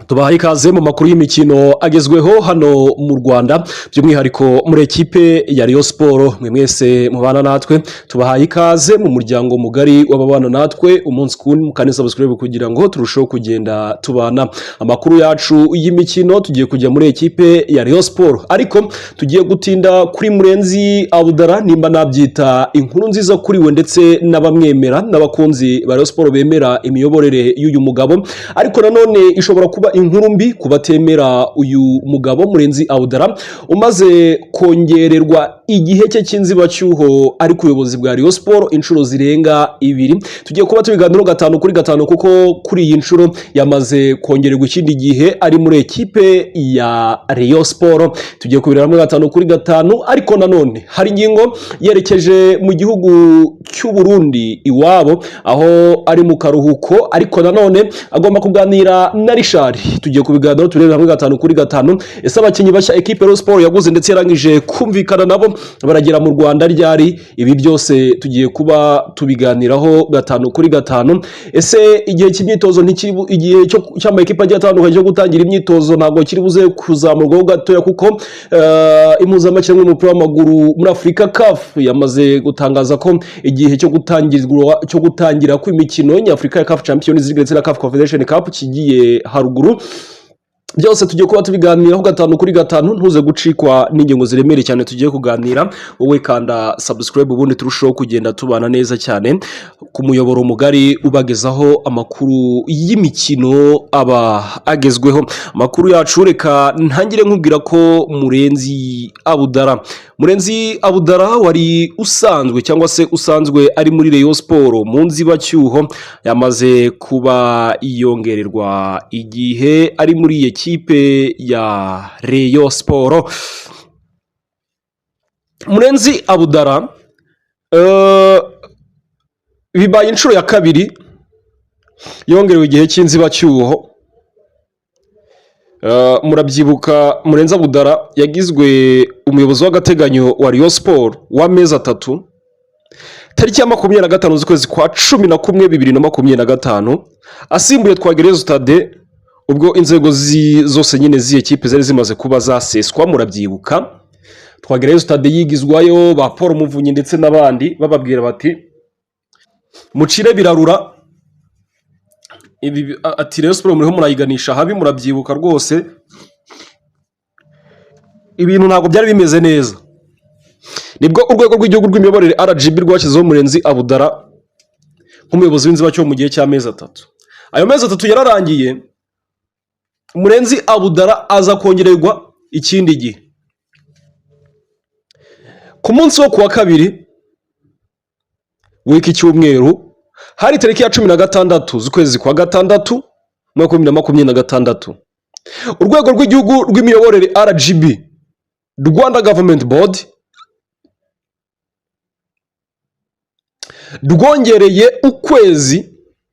Tubahaye ikaze mu makuru y'imikino agezweho hano mu Rwanda by'umwihariko muri ekipe ya Rayon Sport. Mwe mwese mubana natwe tubahaye ikaze mu muryango mugari w'ababana natwe umunsi ku mukane subscribe kugira ngo turusheho kugenda tubana. Amakuru yacu y'imikino tugiye kujya muri ekipe ya Rayon Sport, ariko tugiye gutinda kuri Murenzi Abdallah, nimba nabyita inkuru nziza kuri we ndetse n'abamwemera n'abakunzi ba Rayon Sport bemera imiyoborere y'uyu mugabo, ariko nanone ishobora kuba inkuru mbi kubatemera uyu mugabo Murenzi Abdallah umaze kongererwa igihe cye cy'inzibacyuho ari ku buyobozi bwa Rayon Sport inshuro zirenga 2. Tugiye kuba tubiganiro 5-5 kuko kuri iyi nshuro yamaze kongererwa ikindi gihe ari muri ekipe ya Rayon Sport. Tugiye kubiramo 5-5, ariko nanone hari ingingo yerekeje mu gihugu cy'u Burundi iwabo aho ari mu karuhuko, ariko nanone agomba kuganira na Richard. Tugiye kubiganiro turebe hamwe 5-5. Ese abakinyi bashya ekipe Rayon Sport yaguze ndetse yarangije kumvikana nabo baragera mu Rwanda ryari? Ibi byose tugiye kuba tubiganiraho 5-5. Ese igihe cy'imyitozo igihe cy'ama ekipe agiye atandukanye cyo gutangira imyitozo ntabwo kiri buze kuzamurwaho gatoya, kuko impuzamakino y'umupira w'amaguru muri Afurika CAF yamaze gutangaza ko igihe cyo gutangira kw'imikino nyafurika ya CAF Champions League ndetse na CAF Confederation Cup kigiye haruguru. Byose tugiye kuba tubiganiraho 5-5, ntuze gucikwa n'ingingo ziremereye cyane tugiye kuganira. Wowe kanda subscribe ubundi turushaho kugenda tubana neza cyane ku muyoboro mugari ubagezaho amakuru y'imikino aba agezweho. Amakuru yacu reka ntangire nkubwira ko Murenzi Abdallah wari usanzwe cyangwa se usanzwe ari muri Rayon Sport mu nzibacyuho yamaze kuba yongererwa igihe ari muri ekipe ya Rayon Sport. Murenzi Abdallah bibaye inshuro ya 2 yongerewe igihe cy'inzibacyuho. Murabyibuka Murenzi Abdallah yagizwe umuyobozi w'agateganyo wa Rayon Sport w'amezi 3 tariki ya 25 z'ukwezi kwa 11 2025, asimbuye Twagirayezu Stade ubwo inzego zose nyine z'iyi ekipe zari zimaze kuba zaseswa. Murabyibuka Twagirayezu Stade yigizwayo ba Paul Muvunyi ndetse n'abandi bababwira bati mucire birarura ati Rayon Sport muriho murayiganisha habi. Murabyibuka rwose ibintu ntabwo byari bimeze neza. Nibwo urwego rw'igihugu rw'imiyoborere RGB rwashyizeho Murenzi Abdallah nk'umuyobozi w'inzibacyuho mu gihe cy'amezi 3. Ayo mezi 3 yararangiye, Murenzi Abdallah aza kongererwa ikindi gihe. Ku munsi wo kuwa 2 w'iki cyumweru hari tariki ya 16 z'ukwezi kwa 6 2026, urwego rw'igihugu rw'imiyoborere RGB, Rwanda Government Board, rwongereye ukwezi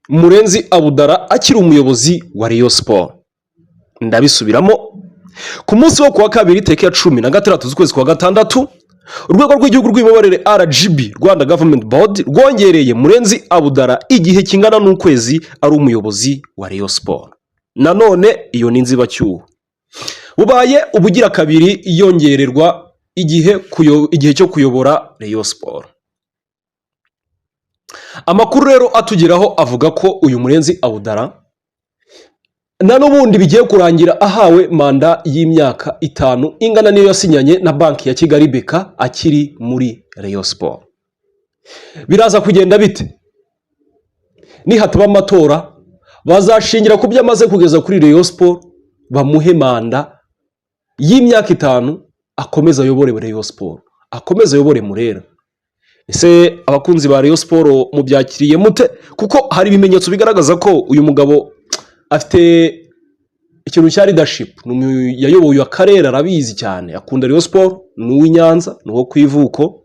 Murenzi Abdallah akiri umuyobozi wa Rayon Sport. Ndabisubiramo, ku munsi wo kuwa 2 tariki ya 16 z'ukwezi kwa 6, urwego rw'igihugu rw'imiyoborere RGB, Rwanda Government Board, rwongereye Murenzi Abdallah igihe kingana n'ukwezi ari umuyobozi wa Rayon Sport. Nanone iyo ni inzibacyuho. Bubaye ubugira 2 yongererwa igihe cyo kuyobora Rayon Sport. Amakuru rero atugeraho avuga ko uyu Murenzi Abdallah na n'ubundi bigiye kurangira ahawe manda y'imyaka 5 ingana niyo yasinyanye na banki ya Kigali BK akiri muri Rayon Sport. Biraza kugenda bite? Nihataba amatora bazashingira ku byamaze kugeza kuri Rayon Sport bamuhe manda y'imyaka 5 akomeza ayobore Rayon Sport, akomeza ayobore Murera. Ese abakunzi ba Rayon Sport mubyakiriye mute? Kuko hari ibimenyetso bigaragaza ko uyu mugabo afite ikintu cya leadership. Yayoboye akarere, arabizi cyane, akunda Rayon Sport, n'uwi Nyanza, n'uwo kwivuko.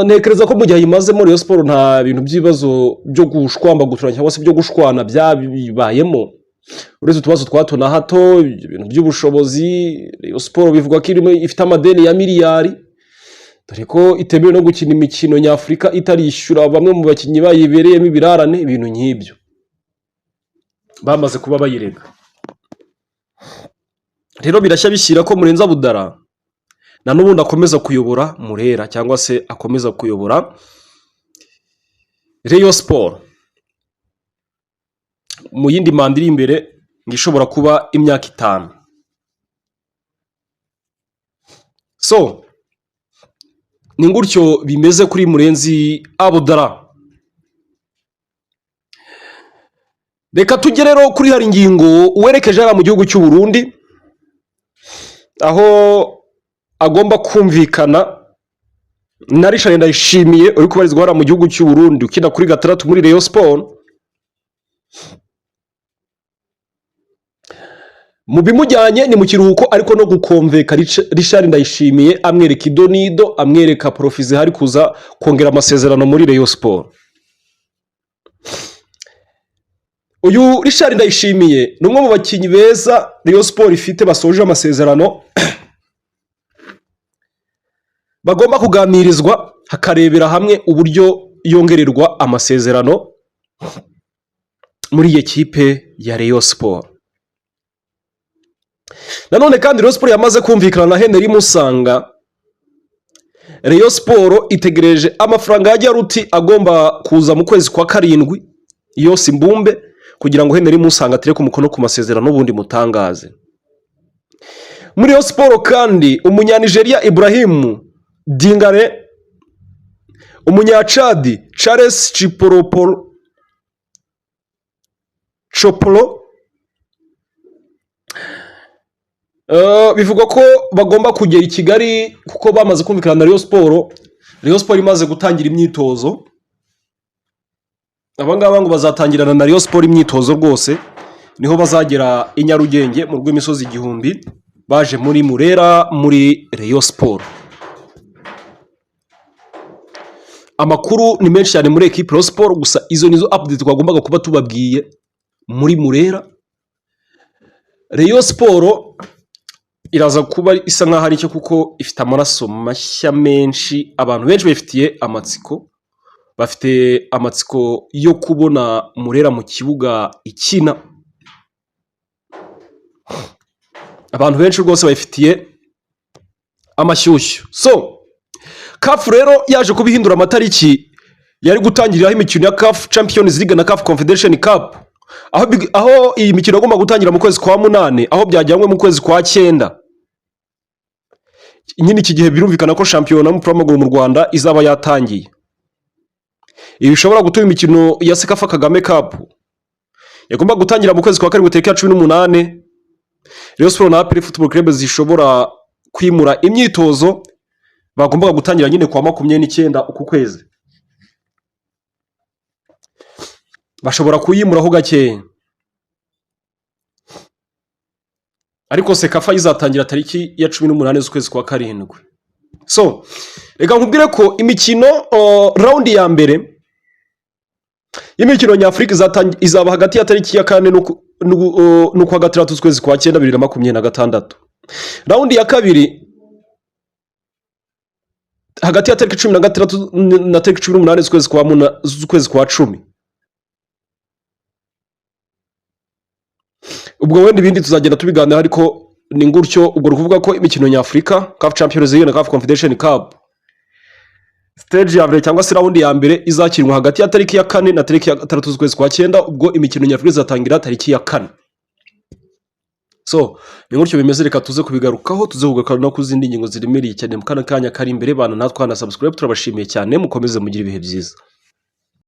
Nekereza ko mu gihe yimazemo Rayon Sport nta bintu by'ibibazo byo gushwamba guturanya cyangwa se byo gushwana byabibayemo, uretse utubazo twato na hato, ibintu by'ubushobozi. Rayon Sport bivugwa ko ifite amadeni ya miliyari, dore ko itemewe no gukina imikino nyafurika itarishyura bamwe mu bakinnyi bayibereyemo ibirarane, ibintu nk'ibyo. bamaze kuba bayirega. Rero birashya bishyira ko Murenzi Abdallah na n'ubundi akomeza kuyobora Murera cyangwa se akomeza kuyobora Rayon Sport mu yindi manda iri imbere ngo ishobora kuba imyaka 5. So ni gutyo bimeze kuri Murenzi Abdallah. Reka tujye rero kuri hari ingingo uwerekeje ara mu gihugu cy'u Burundi, aho agomba kumvikana na Richard Ndayishimiye uri kubarizwa hara mu gihugu cy'u Burundi ukina kuri 6 muri Rayon Sport. Mu bimujyanye ni mu kiruhuko ariko no gukonveka Richard Ndayishimiye amwereka idonido, amwereka profize hari kuza kongera amasezerano muri Rayon Sport. Uyu Richard Ndayishimiye ni umwe mu bakinyi beza Rayon Sport ifite basoje amasezerano bagomba kuganirizwa hakarebera hamwe uburyo yongererwa amasezerano muri iyi kipe ya Rayon Sport. Nanone kandi Rayon Sport yamaze kumvikana na Henry Musanga. Rayon Sport itegereje amafaranga ya Ruti agomba kuza mu kwezi kwa 7 yose imbumbe kugira ngo Henry Musanga atere ku mukono ku masezerano ubundi mutangaze. Muri Rayon Sport kandi umunyanigeria Ibrahim Dingare, umunyachadi Charles Chopolo bivugwa ko bagomba kugera i Kigali kuko bamaze kumvikana na Rayon Sport. Rayon Sport imaze gutangira imyitozo, abangaba ngo bazatangirana na Rayon Sport imyitozo rwose, niho bazagera i Nyarugenge mu rw'imisozi 1000 baje muri Murera muri Rayon Sport. Amakuru ni menshi cyane muri equipe Rayon Sport, gusa izo nizo update twagombaga kuba tubabwiye muri Murera. Rayon Sport iraza kuba isa nkaho ari cyo kuko ifite amaraso mashya menshi, abantu benshi bafitiye amatsiko, bafite amatsiko yo kubona Murera mu kibuga ikina. Abantu benshi rwose bafitiye amashyushyu. So CAF rero yaje kubihindura amatariki yari gutangiriraho imikino ya CAF Champions League na CAF Confederation Cup, aho iyi mikino agomba gutangira mu kwezi kwa 8, aho byajyanywe mu kwezi kwa 9. Nyine iki gihe birumvikana ko shampiyona y'umupira w'amaguru mu Rwanda izaba yatangiye. Ibi bishobora gutuma imikino ya Sekafa Kagame Cup yagomba gutangira mu kwezi kwa 7 tariki ya 18. Rayon Sport na APR Football Club zishobora kwimura imyitozo bagomba gutangira nyine kwa 29 uku kwezi. Bashobora kuyimuraho gake, ariko Sekafa izatangira tariki ya 18 z'ukwezi kwa 7. So reka nkubwire ko imikino round ya mbere y'imikino nyafrika izaba hagati ya tariki ya 4 no kwa 6 z'ukwezi kwa 9 2026. Round ya kabiri hagati ya tariki 16 na tariki 18 z'ukwezi kwa 10. Ubwo wenda ibindi tuzagenda tubiganira, ariko ni ngutyo ubwo rukuvuga ko imikino nyafrika CAF Champions League na CAF Confederation Cup stage ya mbere cyangwa se round ya mbere izakinwa hagati ya tariki ya 4 na tariki ya 3 z'ukwezi kwa 9, ubwo imikino nyafrika izatangira tariki ya 4. So ni ngutyo bimeze, reka tuze kubigarukaho, tuze kugaruka no kuzindi ngingo ziremereye cyane mu kanya kari imbere. Bana natwe na subscribe, turabashimiye cyane, mukomeze mugira ibihe byiza.